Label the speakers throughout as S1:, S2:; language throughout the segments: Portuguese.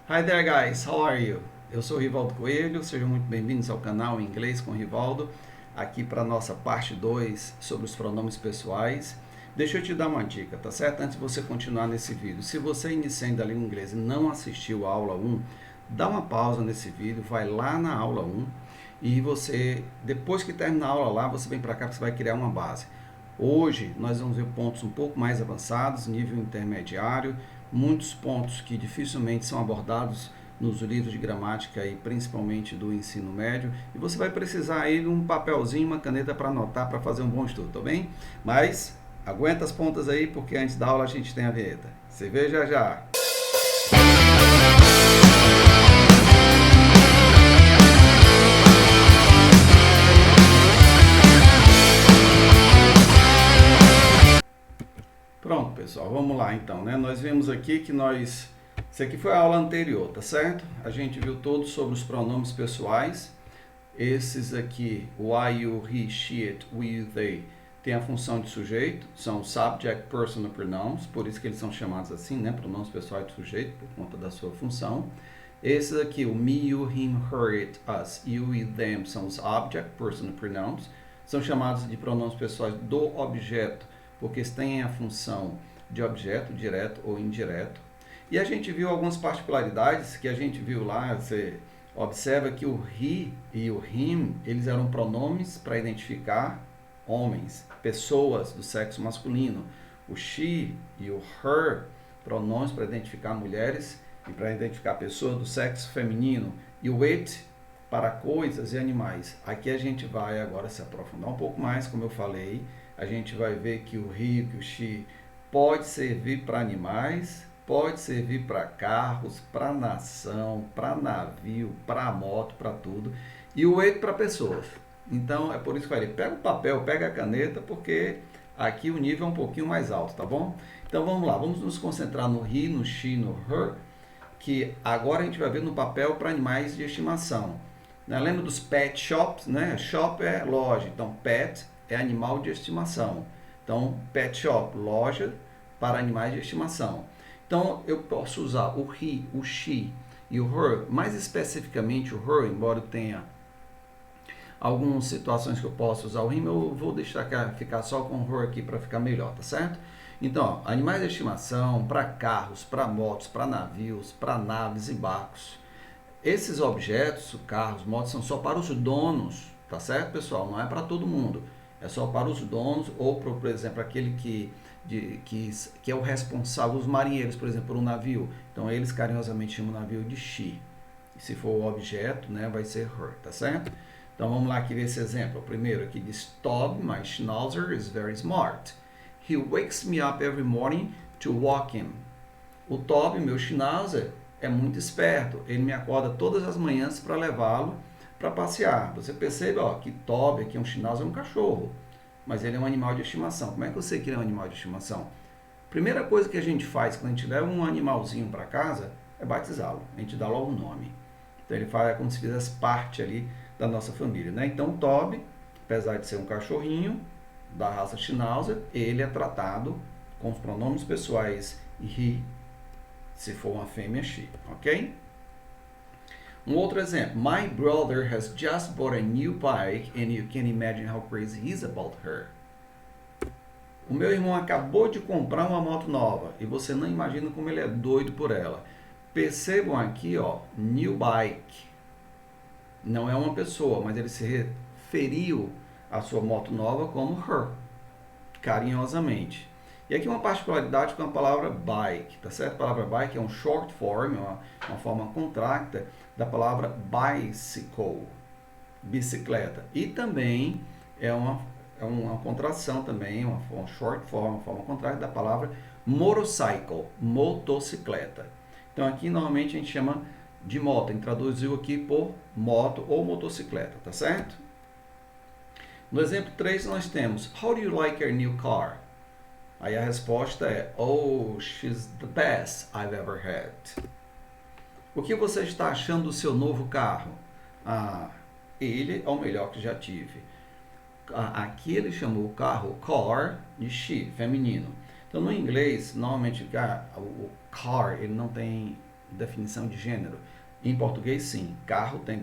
S1: Hi there guys, how are you? Eu sou o Rivaldo Coelho, sejam muito bem-vindos ao canal Inglês com Rivaldo, aqui para a nossa parte 2 sobre os pronomes pessoais. Deixa eu te dar uma dica, tá certo? Antes de você continuar nesse vídeo, se você iniciando a língua inglesa e não assistiu a aula 1, dá uma pausa nesse vídeo, vai lá na aula 1 e você, depois que terminar a aula lá, você vem para cá que você vai criar uma base. Hoje nós vamos ver pontos um pouco mais avançados, nível intermediário, muitos pontos que dificilmente são abordados nos livros de gramática e principalmente do ensino médio, e você vai precisar aí de um papelzinho, uma caneta para anotar, para fazer um bom estudo, tá bem? Mas aguenta as pontas aí, porque antes da aula a gente tem a vinheta. Se vê já já! Pronto, pessoal, vamos lá então, né? Nós vimos aqui que isso aqui foi a aula anterior, tá certo? A gente viu todos sobre os pronomes pessoais. Esses aqui, o I, you, he, she, it, we, you, they, tem a função de sujeito, são subject, personal pronouns, por isso que eles são chamados assim, né? Pronomes pessoais de sujeito, por conta da sua função. Esses aqui, o me, you, him, her, it, us, you e them, são os object, personal pronouns, são chamados de pronomes pessoais do objeto, porque eles têm a função de objeto, direto ou indireto. E a gente viu algumas particularidades que a gente viu lá. Você observa que o he e o him, eles eram pronomes para identificar homens, pessoas do sexo masculino. O she e o her, pronomes para identificar mulheres e para identificar pessoas do sexo feminino. E o it, para coisas e animais. Aqui a gente vai agora se aprofundar um pouco mais, como eu falei. A gente vai ver que o he, que o she pode servir para animais, pode servir para carros, para nação, para navio, para moto, para tudo. E o it para pessoas. Então é por isso que eu falei, pega o papel, pega a caneta, porque aqui o nível é um pouquinho mais alto, tá bom? Então vamos lá, vamos nos concentrar no he, no she, no her, que agora a gente vai ver no papel para animais de estimação. Lembra dos pet shops, né? Shop é loja, então pet é animal de estimação. Então, pet shop, loja para animais de estimação. Então, eu posso usar o he, o she e o her, mais especificamente o her, embora eu tenha algumas situações que eu posso usar o him, eu vou deixar ficar só com o her aqui para ficar melhor, tá certo? Então, ó, animais de estimação para carros, para motos, para navios, para naves e barcos. Esses objetos, carros, motos, são só para os donos, tá certo, pessoal? Não é para todo mundo. É só para os donos ou, por exemplo, aquele que é o responsável, os marinheiros, por exemplo, por um navio. Então, eles carinhosamente chamam o navio de she. E se for o objeto, né, vai ser her, tá certo? Então, vamos lá aqui ver esse exemplo. O primeiro aqui diz, Toby, my schnauzer, is very smart. He wakes me up every morning to walk him. O Toby, meu schnauzer, é muito esperto. Ele me acorda todas as manhãs para levá-lo para passear. Você percebe, ó, que Toby, aqui é um schnauzer, é um cachorro, mas ele é um animal de estimação. Como é que eu sei que ele é um animal de estimação? Primeira coisa que a gente faz quando a gente leva um animalzinho para casa é batizá-lo. A gente dá logo o nome. Então ele faz como se fizesse parte ali da nossa família, né? Então o Toby, apesar de ser um cachorrinho da raça Schnauzer, ele é tratado com os pronomes pessoais he, se for uma fêmea, she, ok? Um outro exemplo. My brother has just bought a new bike and you can imagine how crazy he is about her. O meu irmão acabou de comprar uma moto nova e você não imagina como ele é doido por ela. Percebam aqui, ó, new bike. Não é uma pessoa, mas ele se referiu à sua moto nova como her, carinhosamente. E aqui uma particularidade com a palavra bike, tá certo? A palavra bike é um short form, uma forma contracta da palavra bicycle, bicicleta. E também é uma contração também, uma short form, uma forma contracta da palavra motorcycle, motocicleta. Então aqui normalmente a gente chama de moto, a gente traduziu aqui por moto ou motocicleta, tá certo? No exemplo 3 nós temos, how do you like your new car? Aí a resposta é, oh, she's the best I've ever had. O que você está achando do seu novo carro? Ah, ele é o melhor que já tive. Aqui ele chamou o carro car de she, feminino. Então no inglês, normalmente o car ele não tem definição de gênero. Em português, sim, carro tem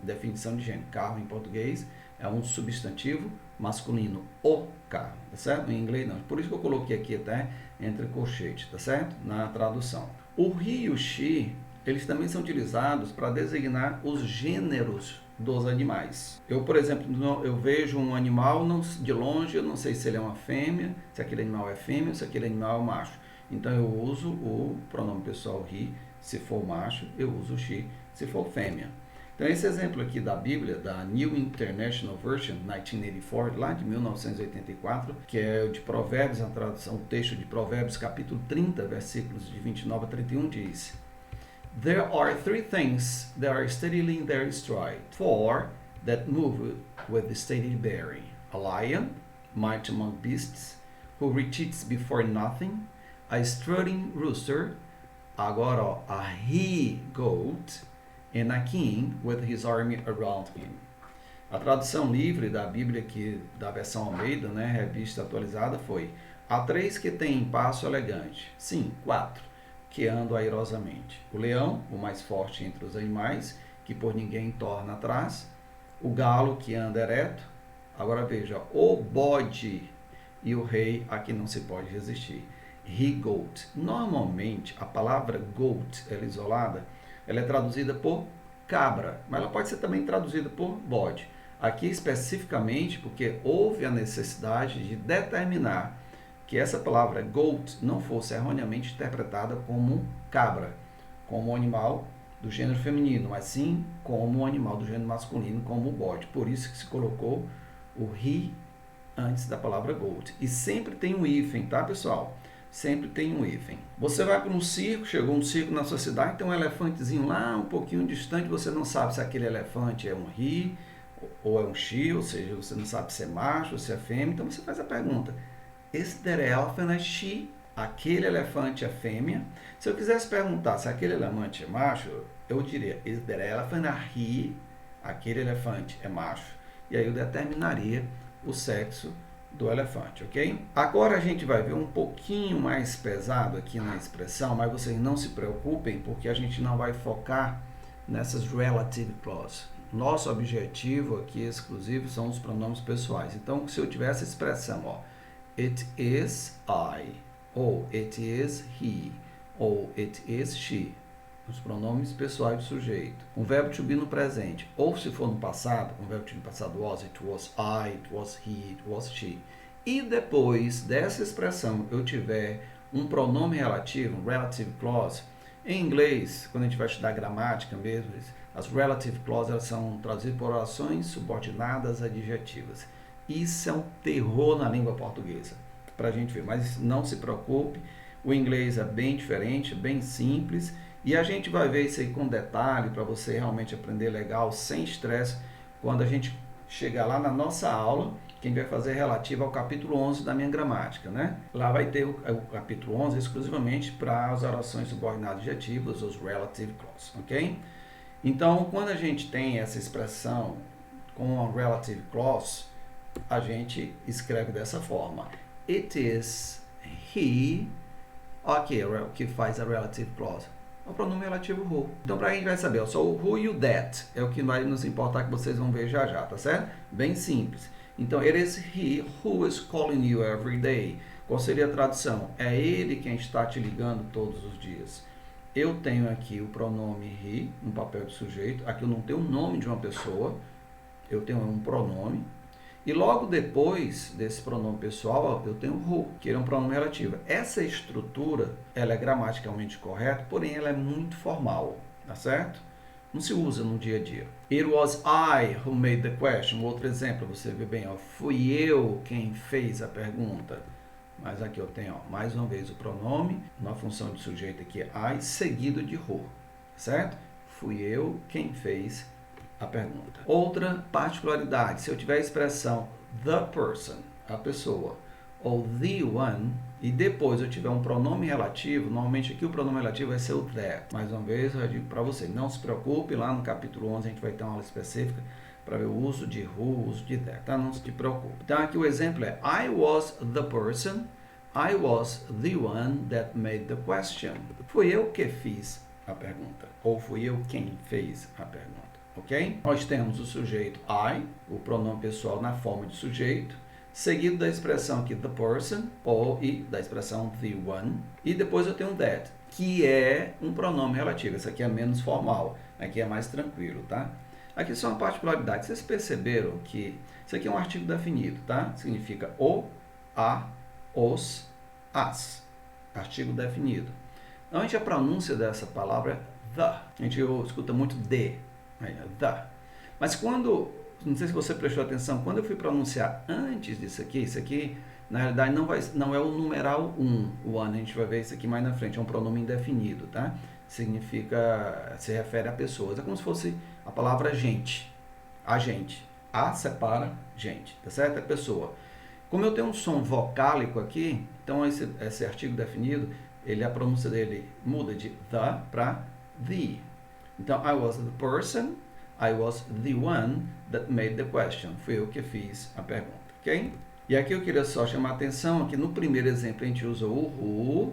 S1: definição de gênero. Carro, em português, é um substantivo masculino, o carro, tá certo? Em inglês, não. Por isso que eu coloquei aqui até entre colchetes, tá certo? Na tradução. O he e o she, eles também são utilizados para designar os gêneros dos animais. Eu, por exemplo, eu vejo um animal de longe, eu não sei se ele é uma fêmea, se aquele animal é fêmea ou se aquele animal é macho. Então eu uso o pronome pessoal he, se for macho, eu uso o she, se for fêmea. Então esse exemplo aqui da Bíblia, da New International Version, 1984, lá de 1984, que é o de Provérbios, a tradução, o texto de Provérbios, capítulo 30, versículos de 29 a 31, diz: There are three things that are steadily in their stride, four that move with steady bearing: a lion, mighty among beasts, who retreats before nothing, a strutting rooster, agora ó, a he-goat, and a king with his army around him. A tradução livre da Bíblia, aqui, da versão Almeida, né, revista atualizada, foi: há três que têm passo elegante, sim, quatro, que andam airosamente. O leão, o mais forte entre os animais, que por ninguém torna atrás. O galo, que anda ereto. Agora veja, o bode e o rei, a que não se pode resistir. He-goat. Normalmente, a palavra goat, ela é isolada, ela é traduzida por cabra, mas ela pode ser também traduzida por bode. Aqui especificamente porque houve a necessidade de determinar que essa palavra goat não fosse erroneamente interpretada como cabra, como um animal do gênero feminino, mas sim como um animal do gênero masculino, como o bode. Por isso que se colocou o he antes da palavra goat. E sempre tem um hífen, tá, pessoal? Sempre tem um hífen. Você vai para um circo, chegou um circo na sua cidade, tem um elefantezinho lá, um pouquinho distante, você não sabe se aquele elefante é um he ou é um she, ou seja, você não sabe se é macho ou se é fêmea, então você faz a pergunta: Is that elephant a she? Aquele elefante é fêmea? Se eu quisesse perguntar se aquele elefante é macho, eu diria: Is that elephant a he? Aquele elefante é macho. E aí eu determinaria o sexo do elefante, ok? Agora a gente vai ver um pouquinho mais pesado aqui na expressão, mas vocês não se preocupem, porque a gente não vai focar nessas relative clauses. Nosso objetivo aqui exclusivo são os pronomes pessoais. Então, se eu tiver essa expressão, ó, it is I, ou it is he, ou it is she, os pronomes pessoais do sujeito. Um verbo to be no presente, ou se for no passado, um verbo to be no passado was, it was I, it was he, it was she. E depois dessa expressão eu tiver um pronome relativo, um relative clause. Em inglês, quando a gente vai estudar gramática mesmo, as relative clauses elas são traduzidas por orações subordinadas adjetivas. Isso é um terror na língua portuguesa, para a gente ver. Mas não se preocupe, o inglês é bem diferente, bem simples. E a gente vai ver isso aí com detalhe para você realmente aprender legal, sem estresse, quando a gente chegar lá na nossa aula, que a gente vai fazer relativa ao capítulo 11 da minha gramática, né? Lá vai ter o capítulo 11 exclusivamente para as orações subordinadas adjetivas, os relative clauses, ok? Então, quando a gente tem essa expressão com a relative clause, a gente escreve dessa forma: It is he, ok, o que faz a relative clause? O pronome relativo who. Então, para a gente vai saber, só o who e o that é o que vai nos importar, que vocês vão ver já já, tá certo? Bem simples. Então, it is he who is calling you every day. Qual seria a tradução? É ele quem está te ligando todos os dias. Eu tenho aqui o pronome he, no papel de sujeito. Aqui eu não tenho o nome de uma pessoa, eu tenho um pronome. E logo depois desse pronome pessoal, eu tenho who, que é um pronome relativo. Essa estrutura, ela é gramaticalmente correta, porém ela é muito formal, tá certo? Não se usa no dia a dia. It was I who made the question. Outro exemplo, você vê bem, ó, fui eu quem fez a pergunta. Mas aqui eu tenho, ó, mais uma vez o pronome, na função de sujeito aqui, I, seguido de who, certo? Fui eu quem fez a pergunta. Outra particularidade, se eu tiver a expressão the person, a pessoa, ou the one, e depois eu tiver um pronome relativo, normalmente aqui o pronome relativo vai ser o that. Mais uma vez, eu digo para você, não se preocupe, lá no capítulo 11 a gente vai ter uma aula específica para ver o uso de who, o uso de that, tá? Não se preocupe. Então aqui o exemplo é: I was the person, I was the one that made the question. Fui eu que fiz a pergunta. Ou fui eu quem fez a pergunta. Ok? Nós temos o sujeito I, o pronome pessoal na forma de sujeito, seguido da expressão aqui the person, ou e da expressão the one, e depois eu tenho that, que é um pronome relativo. Esse aqui é menos formal, aqui é mais tranquilo, tá? Aqui só uma particularidade. Vocês perceberam que isso aqui é um artigo definido, tá? Significa o, a, os, as. Artigo definido. Normalmente a pronúncia dessa palavra é the. A gente escuta muito the. The. Mas quando, não sei se você prestou atenção, quando eu fui pronunciar antes disso aqui, isso aqui, na realidade não é o numeral 1, o one, a gente vai ver isso aqui mais na frente, é um pronome indefinido, tá? Significa, se refere a pessoas, é como se fosse a palavra gente, a gente, a separa gente, tá certo? É pessoa. Como eu tenho um som vocálico aqui, então esse artigo definido, a pronúncia dele muda de the para the. Então, I was the person, I was the one that made the question. Fui eu que fiz a pergunta, ok? E aqui eu queria só chamar a atenção que no primeiro exemplo a gente usou o who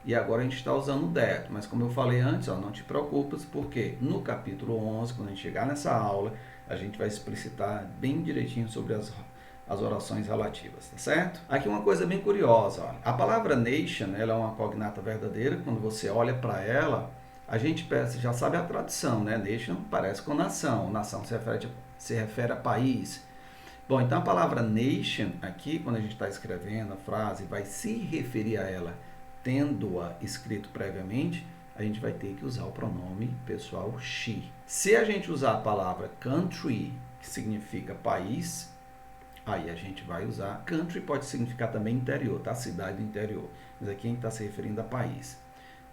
S1: e agora a gente está usando o that. Mas como eu falei antes, não te preocupes, porque no capítulo 11, quando a gente chegar nessa aula, a gente vai explicitar bem direitinho sobre as orações relativas, tá certo? Aqui uma coisa bem curiosa, olha. A palavra nation, ela é uma cognata verdadeira. Quando você olha para ela, a gente já sabe a tradução, né? Nation parece com nação. Nação se refere a país. Bom, então a palavra nation aqui, quando a gente está escrevendo a frase, vai se referir a ela, tendo-a escrito previamente, a gente vai ter que usar o pronome pessoal she. Se a gente usar a palavra country, que significa país, aí a gente vai usar. Country pode significar também interior, tá? Cidade do interior. Mas aqui a gente está se referindo a país.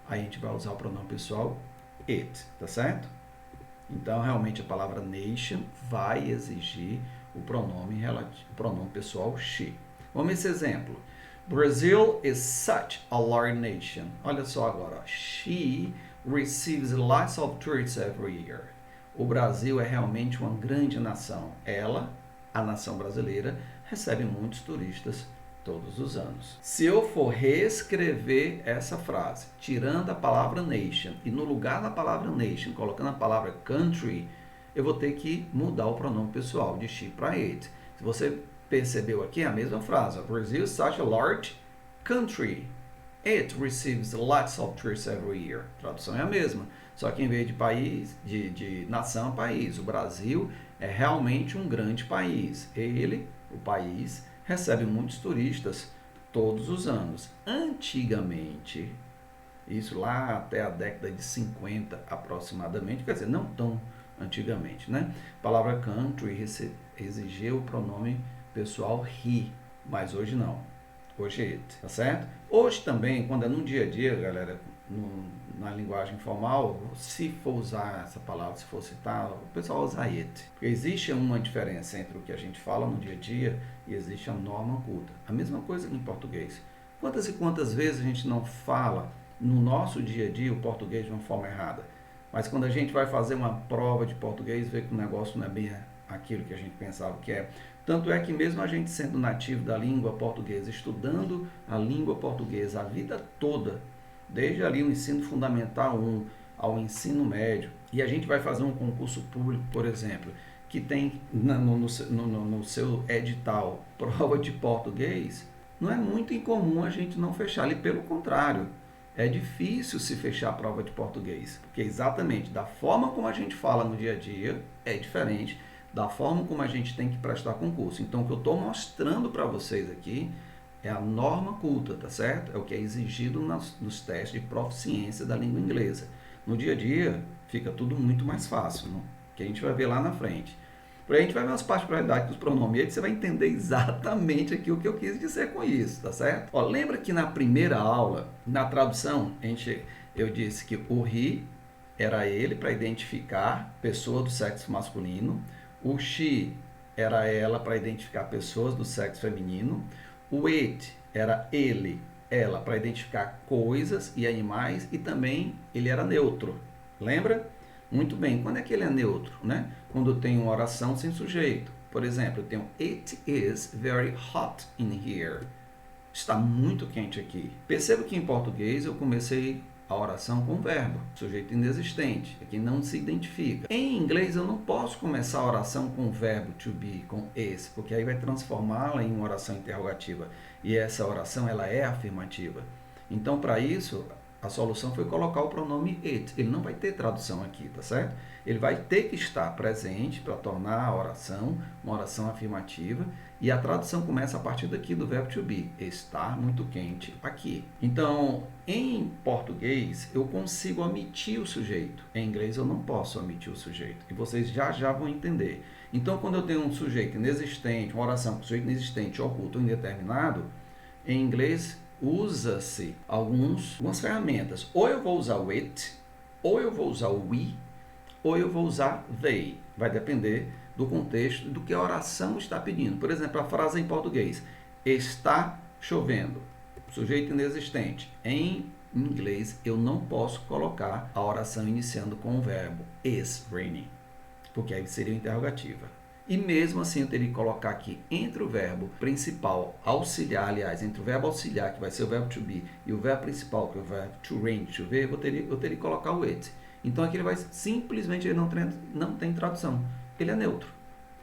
S1: Aí a gente vai usar o pronome pessoal it, tá certo? Então, realmente, a palavra nation vai exigir o pronome pessoal she. Vamos ver esse exemplo. Brazil is such a large nation. Olha só agora. She receives lots of tourists every year. O Brasil é realmente uma grande nação. Ela, a nação brasileira, recebe muitos turistas todos os anos. Se eu for reescrever essa frase, tirando a palavra nation e no lugar da palavra nation, colocando a palavra country, eu vou ter que mudar o pronome pessoal de she para it. Se você percebeu aqui, é a mesma frase. Brazil is such a large country. It receives lots of tourists every year. A tradução é a mesma. Só que em vez de país, de nação, país. O Brasil é realmente um grande país. Ele, o país, recebe muitos turistas todos os anos. Antigamente, isso lá até a década de 50 aproximadamente, quer dizer, não tão antigamente, né? A palavra country exigia o pronome pessoal he, mas hoje não. Hoje é it, tá certo? Hoje também, quando é no dia a dia, galera, na linguagem formal, se for usar essa palavra, se for citar, o pessoal usa it. Porque existe uma diferença entre o que a gente fala no dia a dia e existe a norma culta. A mesma coisa em português. Quantas e quantas vezes a gente não fala no nosso dia a dia o português de uma forma errada? Mas quando a gente vai fazer uma prova de português, vê que o negócio não é bem aquilo que a gente pensava que é. Tanto é que mesmo a gente sendo nativo da língua portuguesa, estudando a língua portuguesa a vida toda, desde ali o ensino fundamental 1 ao ensino médio, e a gente vai fazer um concurso público, por exemplo, que tem no seu edital prova de português, não é muito incomum a gente não fechar ali, pelo contrário, é difícil se fechar a prova de português, porque exatamente da forma como a gente fala no dia a dia é diferente da forma como a gente tem que prestar concurso. Então, o que eu estou mostrando para vocês aqui é a norma culta, tá certo? É o que é exigido nos testes de proficiência da língua inglesa. No dia a dia, fica tudo muito mais fácil, não? Que a gente vai ver lá na frente. Por aí a gente vai ver as particularidades dos pronomes, você vai entender exatamente aqui o que eu quis dizer com isso, tá certo? Ó, lembra que na primeira aula, na tradução, eu disse que o he era ele para identificar pessoa do sexo masculino, o she era ela para identificar pessoas do sexo feminino, o it era ele, ela para identificar coisas e animais, e também ele era neutro. Lembra? Muito bem. Quando é que ele é neutro, né? Quando tem uma oração sem sujeito. Por exemplo, eu tenho It is very hot in here. Está muito quente aqui. Perceba que em português eu comecei a oração com verbo, sujeito inexistente, é quem não se identifica. Em inglês eu não posso começar a oração com o verbo to be, com is, porque aí vai transformá-la em uma oração interrogativa. E essa oração ela é afirmativa. Então, para isso, a solução foi colocar o pronome it. Ele não vai ter tradução aqui, tá certo? Ele vai ter que estar presente para tornar a oração uma oração afirmativa. E a tradução começa a partir daqui do verbo to be. Estar muito quente aqui. Então, em português, eu consigo omitir o sujeito. Em inglês, eu não posso omitir o sujeito. E vocês já vão entender. Então, quando eu tenho um sujeito inexistente, uma oração com sujeito inexistente, oculto ou indeterminado, em inglês, usa-se algumas ferramentas. Ou eu vou usar o it, ou eu vou usar o we, ou eu vou usar they. Vai depender do contexto do que a oração está pedindo. Por exemplo, a frase em português, está chovendo, sujeito inexistente. Em inglês, eu não posso colocar a oração iniciando com o verbo is raining, porque aí seria interrogativa. E mesmo assim eu teria que colocar aqui entre o verbo principal auxiliar, aliás, entre o verbo auxiliar, que vai ser o verbo to be, e o verbo principal, que é o verbo to rain, chover, eu teria que colocar o it. Então aqui ele vai simplesmente, ele não tem tradução. Ele é neutro.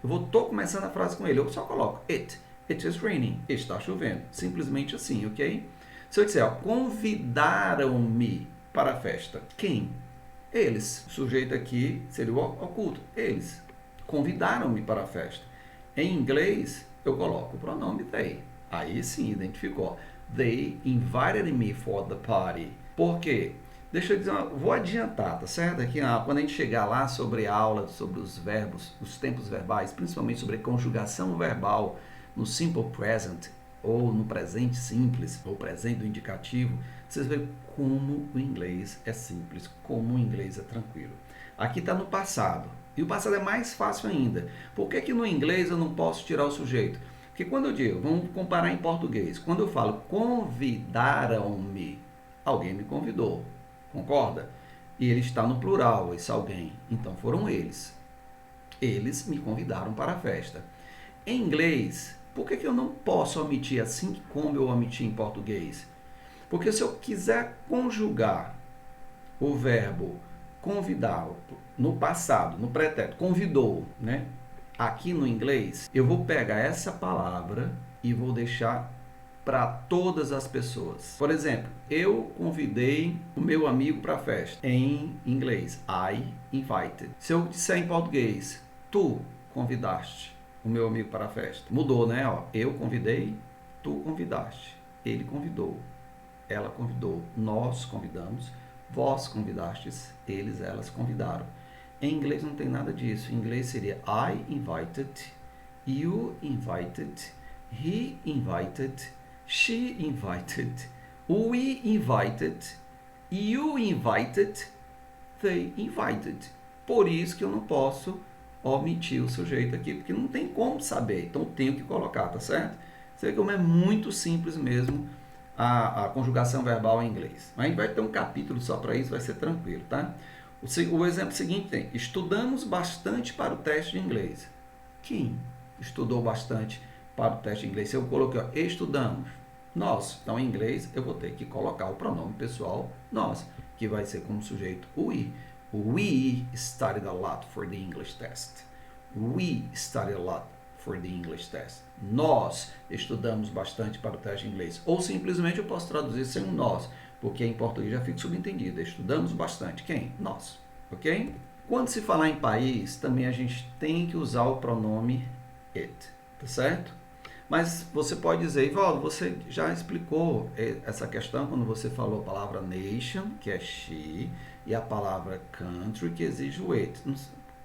S1: Estou começando a frase com ele, eu só coloco it is raining, está chovendo. Simples assim, ok? Se eu disser, convidaram-me para a festa. Quem? Eles. O sujeito aqui seria o oculto. Eles convidaram-me para a festa. Em inglês, eu coloco o pronome they. Aí sim, identificou. They invited me for the party. Por quê? Deixa eu dizer, vou adiantar, tá certo? Aqui, quando a gente chegar lá sobre a aula, sobre os verbos, os tempos verbais, principalmente sobre a conjugação verbal no simple present, ou no presente simples, ou presente do indicativo, vocês veem como o inglês é simples, como o inglês é tranquilo. Aqui está no passado, e o passado é mais fácil ainda. Por que que no inglês eu não posso tirar o sujeito? Porque quando eu digo, vamos comparar em português, quando eu falo convidaram-me, alguém me convidou. Concorda? E ele está no plural, esse alguém. Então foram eles. Eles me convidaram para a festa. Em inglês, por que eu não posso omitir assim como eu omiti em português? Porque se eu quiser conjugar o verbo convidar no passado, no pretérito, convidou, né? Aqui no inglês, eu vou pegar essa palavra e vou deixar para todas as pessoas. Por exemplo, eu convidei o meu amigo para a festa. Em inglês, I invited. Se eu disser em português, tu convidaste o meu amigo para a festa. Mudou, né? Eu convidei, tu convidaste. Ele convidou, ela convidou, nós convidamos, vós convidastes, eles, elas convidaram. Em inglês não tem nada disso. Em inglês seria I invited, you invited, he invited, she invited, we invited, you invited, they invited. Por isso que eu não posso omitir o sujeito aqui, porque não tem como saber. Então, eu tenho que colocar, tá certo? Você vê como é muito simples mesmo a conjugação verbal em inglês. Mas a gente vai ter um capítulo só para isso, vai ser tranquilo, tá? O exemplo seguinte tem, estudamos bastante para o teste de inglês. Quem estudou bastante para o teste de inglês? Se eu coloquei, estudamos, nós. Então, em inglês, eu vou ter que colocar o pronome pessoal, nós, que vai ser como sujeito we. We studied a lot for the English test. We studied a lot for the English test. Nós estudamos bastante para o teste de inglês. Ou simplesmente eu posso traduzir sem um nós, porque em português já fica subentendido. Estudamos bastante. Quem? Nós. Ok? Quando se falar em país, também a gente tem que usar o pronome it. Tá certo? Mas você pode dizer, Ivaldo, você já explicou essa questão quando você falou a palavra nation, que é she, e a palavra country, que exige o it.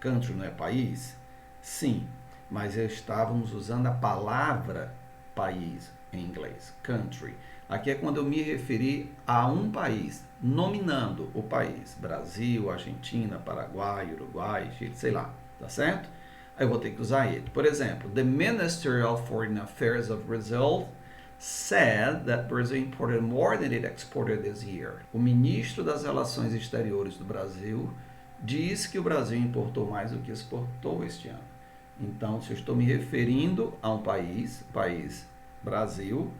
S1: Country não é país? Sim, mas estávamos usando a palavra país em inglês, country. Aqui é quando eu me referi a um país, nominando o país. Brasil, Argentina, Paraguai, Uruguai, Chile, sei lá, tá certo? Aí eu vou ter que usar it. Por exemplo, the Ministry of Foreign Affairs of Brazil said that Brazil imported more than it exported this year. O ministro das Relações Exteriores do Brasil diz que o Brasil importou mais do que exportou este ano. Então, se eu estou me referindo a um país, Brasil,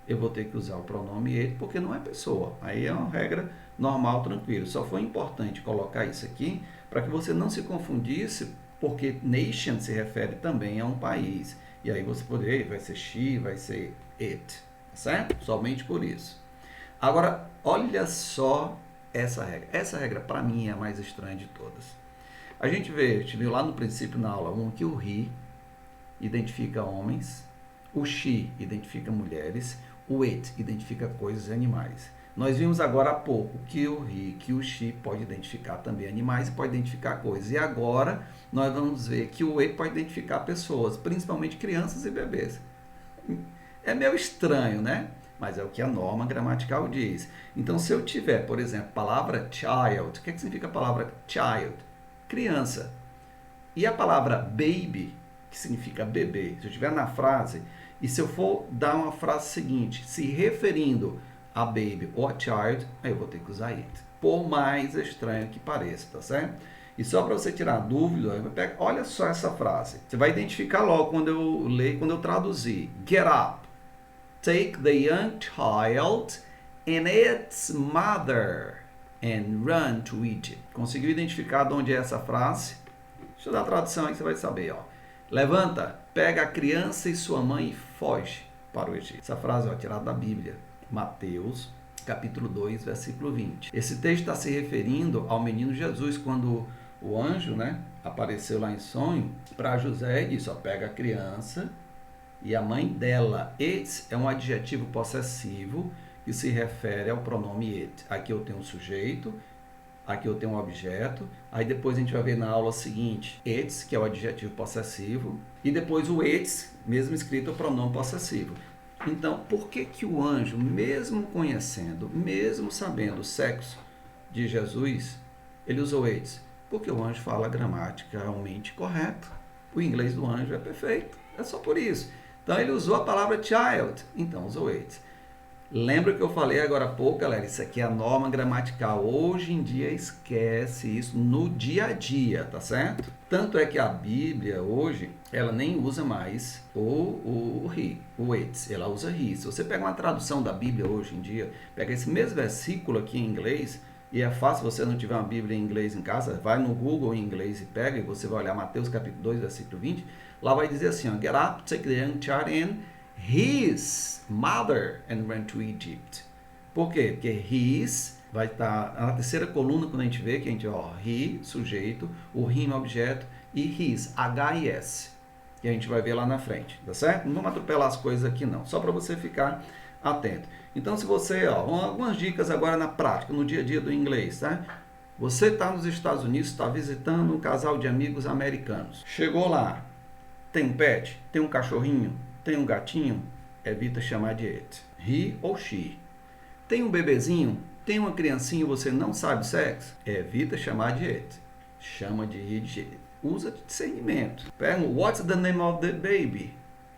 S1: eu vou ter que usar o pronome it, porque não é pessoa. Aí é uma regra normal, tranquilo. Só foi importante colocar isso aqui para que você não se confundisse, porque nation se refere também a um país. E aí você poderia, vai ser she, vai ser it, certo? Somente por isso. Agora, olha só essa regra. Essa regra, para mim, é a mais estranha de todas. A gente viu lá no princípio, na aula 1, que o he identifica homens, o she identifica mulheres, o it identifica coisas e animais. Nós vimos agora há pouco que o he, que o she pode identificar também animais e pode identificar coisas. E agora nós vamos ver que o it pode identificar pessoas, principalmente crianças e bebês. É meio estranho, né? Mas é o que a norma gramatical diz. Então, se eu tiver, por exemplo, palavra child, o que significa a palavra child? Criança. E a palavra baby, que significa bebê, se eu tiver na frase, e se eu for dar uma frase seguinte, se referindo a baby ou a child, aí eu vou ter que usar it. Por mais estranho que pareça, tá certo? E só para você tirar a dúvida, olha só essa frase. Você vai identificar logo quando eu ler, quando eu traduzir. Get up. Take the young child and its mother and run to Egypt. Conseguiu identificar de onde é essa frase? Deixa eu dar a tradução aí que você vai saber. Ó. Levanta, pega a criança e sua mãe e foge para o Egito. Essa frase é tirada da Bíblia. Mateus, capítulo 2, versículo 20. Esse texto está se referindo ao menino Jesus, quando o anjo, né, apareceu lá em sonho para José e disse, ó, pega a criança e a mãe dela. Its é um adjetivo possessivo que se refere ao pronome it. Aqui eu tenho um sujeito, aqui eu tenho um objeto, aí depois a gente vai ver na aula seguinte, its, que é o adjetivo possessivo, e depois o its, mesmo escrito, é o pronome possessivo. Então, por que que o anjo, mesmo conhecendo, mesmo sabendo o sexo de Jesus, ele usou its? Porque o anjo fala gramaticalmente correto. O inglês do anjo é perfeito. É só por isso. Então, ele usou a palavra child. Então, usou it. Lembra que eu falei agora há pouco, galera? Isso aqui é a norma gramatical. Hoje em dia, esquece isso no dia a dia, tá certo? Tanto é que a Bíblia, hoje, ela nem usa mais o he, o it. Ela usa he. Se você pega uma tradução da Bíblia hoje em dia, pega esse mesmo versículo aqui em inglês, e é fácil, se você não tiver uma Bíblia em inglês em casa, vai no Google em inglês e pega, e você vai olhar Mateus capítulo 2, versículo 20, lá vai dizer assim, ó, get up, take the young child and his mother and run to Egypt. Por quê? Porque his vai estar na terceira coluna, quando a gente vê, que a gente, ó, he, sujeito, o him, objeto, e his, H-I-S, que a gente vai ver lá na frente, tá certo? Não vamos atropelar as coisas aqui não, só para você ficar atento. Então, se você, ó, algumas dicas agora na prática, no dia a dia do inglês, tá? Você está nos Estados Unidos, está visitando um casal de amigos americanos. Chegou lá, tem um pet, tem um cachorrinho, tem um gatinho, evita chamar de it. He ou she. Tem um bebezinho, tem uma criancinha e você não sabe o sexo, evita chamar de it. Chama de he, de she. Usa de discernimento. Pergunta, what's the name of the baby?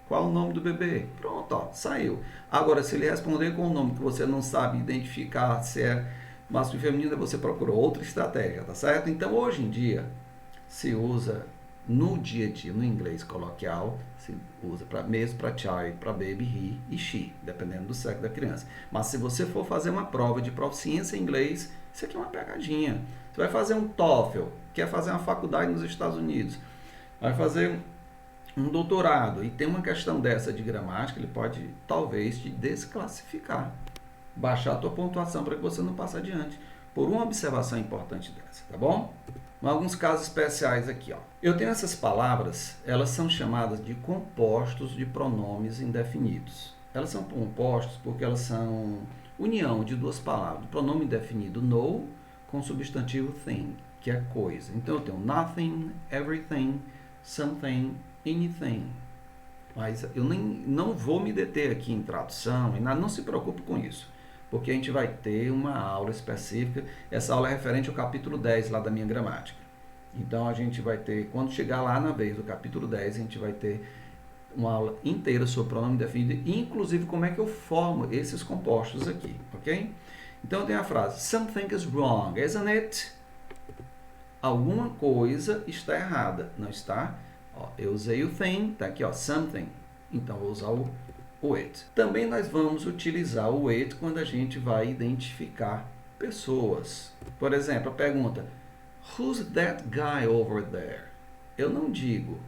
S1: Qual o nome do bebê? Pronto, ó, saiu. Agora, se ele responder com um nome que você não sabe identificar se é masculino ou feminino, você procura outra estratégia, tá certo? Então, hoje em dia, se usa no dia a dia, no inglês coloquial, se usa mesmo para child, para baby, he e she, dependendo do sexo da criança. Mas se você for fazer uma prova de proficiência em inglês, isso aqui é uma pegadinha. Você vai fazer um TOEFL, quer fazer uma faculdade nos Estados Unidos, vai fazer um doutorado e tem uma questão dessa de gramática, ele pode talvez te desclassificar, baixar a tua pontuação para que você não passe adiante, por uma observação importante dessa, tá bom? Alguns casos especiais aqui, ó. Eu tenho essas palavras, elas são chamadas de compostos de pronomes indefinidos. Elas são compostos porque elas são união de duas palavras. O pronome indefinido no com o substantivo thing, que é coisa. Então eu tenho nothing, everything, something, anything. Mas eu não vou me deter aqui em tradução, e não se preocupe com isso, porque a gente vai ter uma aula específica. Essa aula é referente ao capítulo 10 lá da minha gramática. Então a gente vai ter, quando chegar lá na vez do capítulo 10, a gente vai ter uma aula inteira sobre pronome definido, inclusive como é que eu formo esses compostos aqui, ok? Então eu tenho a frase, something is wrong, isn't it? Alguma coisa está errada, não está? Ó, eu usei o thing, tá aqui, ó, something. Então vou usar o o it. Também nós vamos utilizar o it quando a gente vai identificar pessoas. Por exemplo, a pergunta, who's that guy over there? Eu não digo,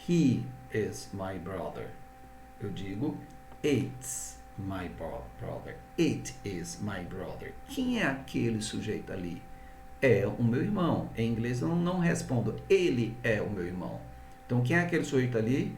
S1: he is my brother. Eu digo, it's my brother. It is my brother. Quem é aquele sujeito ali? É o meu irmão. Em inglês eu não respondo, ele é o meu irmão. Então, quem é aquele sujeito ali?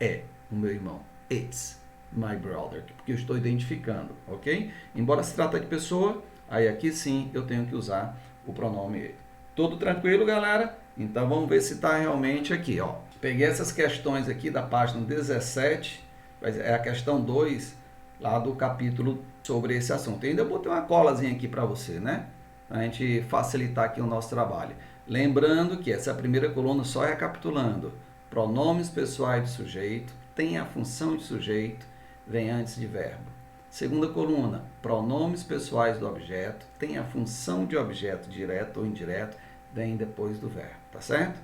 S1: É o meu irmão. It's my brother. Porque eu estou identificando, ok? Embora se trata de pessoa, aí aqui sim eu tenho que usar o pronome ele. Tudo tranquilo, galera? Então, vamos ver se está realmente aqui, ó. Peguei essas questões aqui da página 17, é a questão 2, lá do capítulo sobre esse assunto. E ainda botei uma colazinha aqui para você, né? Para a gente facilitar aqui o nosso trabalho. Lembrando que essa primeira coluna, só recapitulando, pronomes pessoais do sujeito, tem a função de sujeito, vem antes de verbo. Segunda coluna, pronomes pessoais do objeto, tem a função de objeto direto ou indireto, vem depois do verbo, tá certo?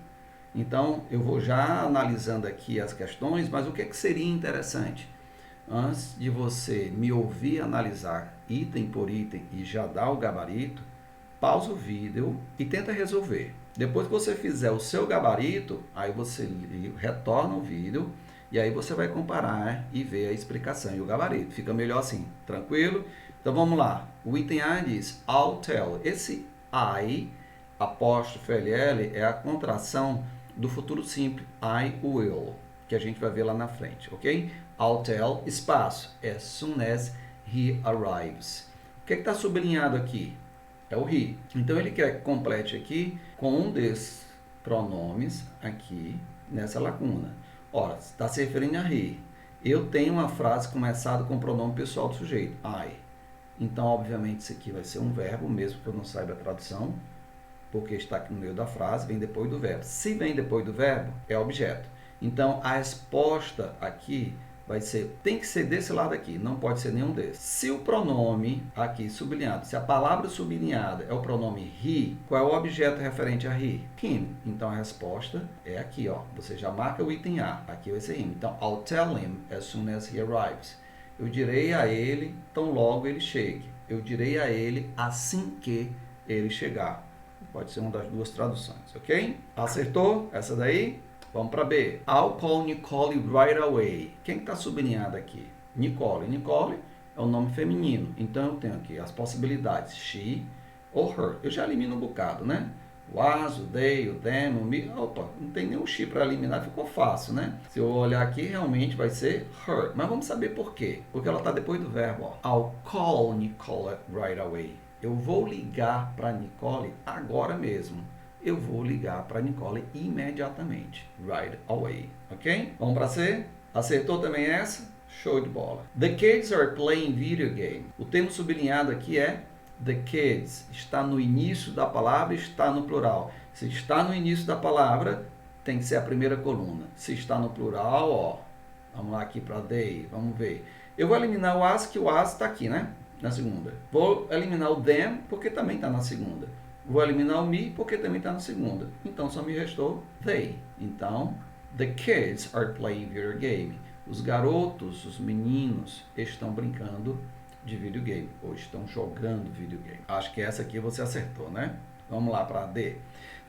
S1: Então, eu vou já analisando aqui as questões, mas o que seria interessante? Antes de você me ouvir analisar item por item e já dar o gabarito, pausa o vídeo e tenta resolver. Depois que você fizer o seu gabarito, aí você retorna o vídeo e aí você vai comparar e ver a explicação e o gabarito. Fica melhor assim, tranquilo? Então vamos lá. O item A diz I'll tell. Esse I, apóstrofe LL, é a contração do futuro simples I will, que a gente vai ver lá na frente, ok? I'll tell, espaço, as soon as he arrives. O que está sublinhado aqui? É o he. Então ele quer que complete aqui com um desses pronomes aqui nessa lacuna. Ora, está se referindo a he. Eu tenho uma frase começada com o pronome pessoal do sujeito, I. Então, obviamente, isso aqui vai ser um verbo, mesmo que eu não saiba a tradução, porque está aqui no meio da frase, vem depois do verbo. Se vem depois do verbo, é objeto. Então, a resposta aqui vai ser, tem que ser desse lado aqui, não pode ser nenhum desses. Se o pronome aqui sublinhado, se a palavra sublinhada é o pronome he, qual é o objeto referente a he? Him. Então, a resposta é aqui, ó. Você já marca o item A, aqui vai ser him. Então, I'll tell him as soon as he arrives. Eu direi a ele tão logo ele chegue. Eu direi a ele assim que ele chegar. Pode ser uma das duas traduções, ok? Acertou essa daí? Vamos para B. I'll call Nicole right away. Quem está sublinhado aqui? Nicole. Nicole é o nome feminino. Então, eu tenho aqui as possibilidades. She ou her. Eu já elimino um bocado, né? O as, o they, o them, o me. Opa, não tem nenhum she para eliminar. Ficou fácil, né? Se eu olhar aqui, realmente vai ser her. Mas vamos saber por quê. Porque ela está depois do verbo. Ó. I'll call Nicole right away. Eu vou ligar para Nicole agora mesmo. Eu vou ligar para Nicole imediatamente. Right away. Ok? Vamos para C? Acertou também essa? Show de bola. The kids are playing video game. O termo sublinhado aqui é the kids. Está no início da palavra, está no plural. Se está no início da palavra, tem que ser a primeira coluna. Se está no plural, ó. Vamos lá aqui para they. Vamos ver. Eu vou eliminar o as, que o as está aqui, né? Na segunda. Vou eliminar o them, porque também está na segunda. Vou eliminar o me, porque também está na segunda. Então, só me restou they. Então, the kids are playing video game. Os garotos, os meninos, estão brincando de videogame. Ou estão jogando videogame. Acho que essa aqui você acertou, né? Vamos lá para D.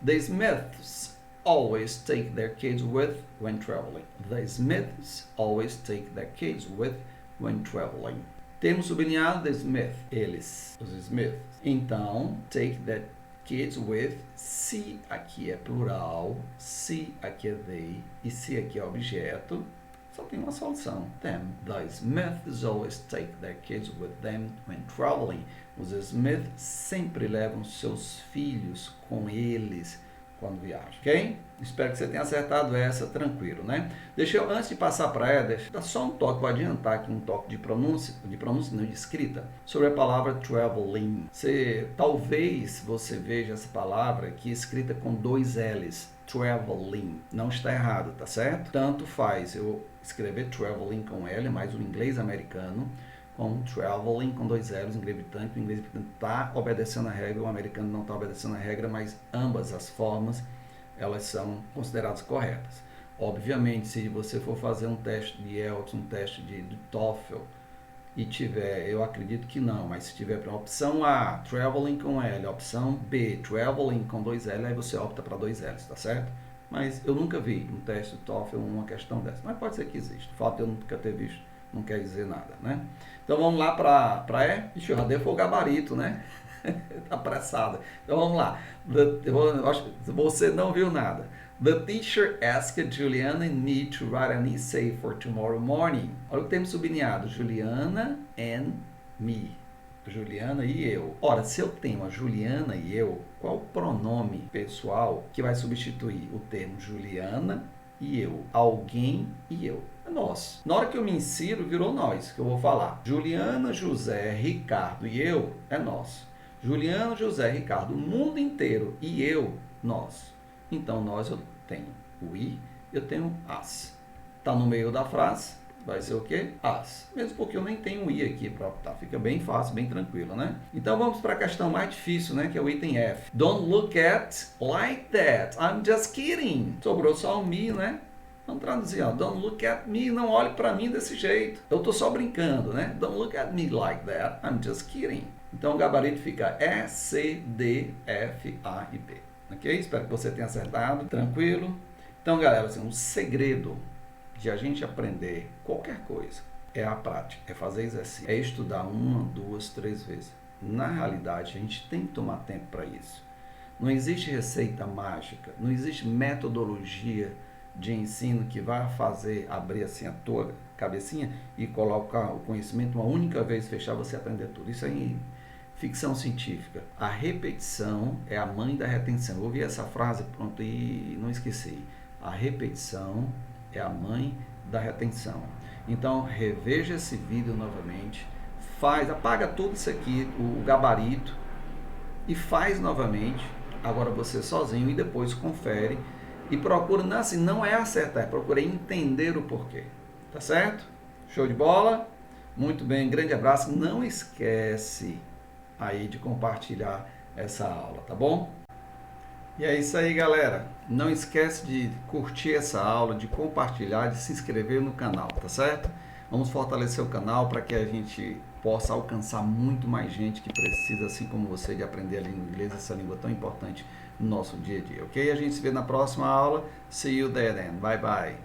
S1: The Smiths always take their kids with when traveling. The Smiths always take their kids with when traveling. Termo sublinhado, the Smith, eles, os Smiths. Então, take that kids with, se aqui é plural, se aqui é they, e se aqui é objeto, só tem uma solução, them. The Smiths always take their kids with them when traveling. Os Smiths sempre levam seus filhos com eles quando viajam, ok? Espero que você tenha acertado essa tranquilo, né? Deixa eu, antes de passar para ela, dar só um toque, vou adiantar aqui um toque de pronúncia não, de escrita, sobre a palavra traveling. Talvez você veja essa palavra aqui escrita com 2 L's, traveling. Não está errado, tá certo? Tanto faz eu escrever traveling com L, mas o inglês americano com traveling com 2 L's, inglês britânico. O inglês britânico está obedecendo a regra, o americano não está obedecendo a regra, mas ambas as formas, elas são consideradas corretas. Obviamente, se você for fazer um teste de IELTS, um teste de TOEFL, e tiver, eu acredito que não, mas se tiver para opção A, traveling com L, opção B, traveling com 2L, aí você opta para 2Ls, tá certo? Mas eu nunca vi um teste do TOEFL uma questão dessa, mas pode ser que exista. O fato de eu nunca ter visto não quer dizer nada, né? Então vamos lá para E. Ixi, eu já dei o gabarito, né? Tá apressada. Então vamos lá. Acho que você não viu nada. The teacher asked Juliana and me to write an essay for tomorrow morning. Olha o que temos sublinhado. Juliana and me. Juliana e eu. Ora, se eu tenho a Juliana e eu, qual o pronome pessoal que vai substituir o termo Juliana e eu? Alguém e eu. É nós. Na hora que eu me insiro, virou nós, que eu vou falar. Juliana, José, Ricardo e eu é nós. Juliana, José, Ricardo, o mundo inteiro e eu, nós. Então, nós eu tenho o I, eu tenho as. Está no meio da frase, vai ser o quê? As. Mesmo porque eu nem tenho o I aqui para optar. Fica bem fácil, bem tranquilo, né? Então, vamos para a questão mais difícil, né? Que é o item F. Don't look at like that. I'm just kidding. Sobrou só o me, né? Vamos traduzir, ó. Don't look at me. Não olhe para mim desse jeito. Eu estou só brincando, né? Don't look at me like that. I'm just kidding. Então, o gabarito fica E, C, D, F, A e B. Ok? Espero que você tenha acertado. Tranquilo? Então, galera, assim, o segredo de a gente aprender qualquer coisa é a prática, é fazer exercício, é estudar 1, 2, 3 vezes. Na realidade, a gente tem que tomar tempo para isso. Não existe receita mágica, não existe metodologia de ensino que vai fazer abrir assim a tua cabecinha e colocar o conhecimento uma única vez, fechar, você aprender tudo. Isso aí ficção científica. A repetição é a mãe da retenção. Eu ouvi essa frase, pronto, e não esqueci. A repetição é a mãe da retenção. Então, reveja esse vídeo novamente, apaga tudo isso aqui, o gabarito, e faz novamente, agora você sozinho, e depois confere, e procura, não é acertar, procura entender o porquê. Tá certo? Show de bola? Muito bem, grande abraço. Não esquece aí de compartilhar essa aula, tá bom? E é isso aí, galera. Não esquece de curtir essa aula, de compartilhar, de se inscrever no canal, tá certo? Vamos fortalecer o canal para que a gente possa alcançar muito mais gente que precisa, assim como você, de aprender a língua inglesa, essa língua tão importante no nosso dia a dia, ok? A gente se vê na próxima aula. See you there then. Bye, bye.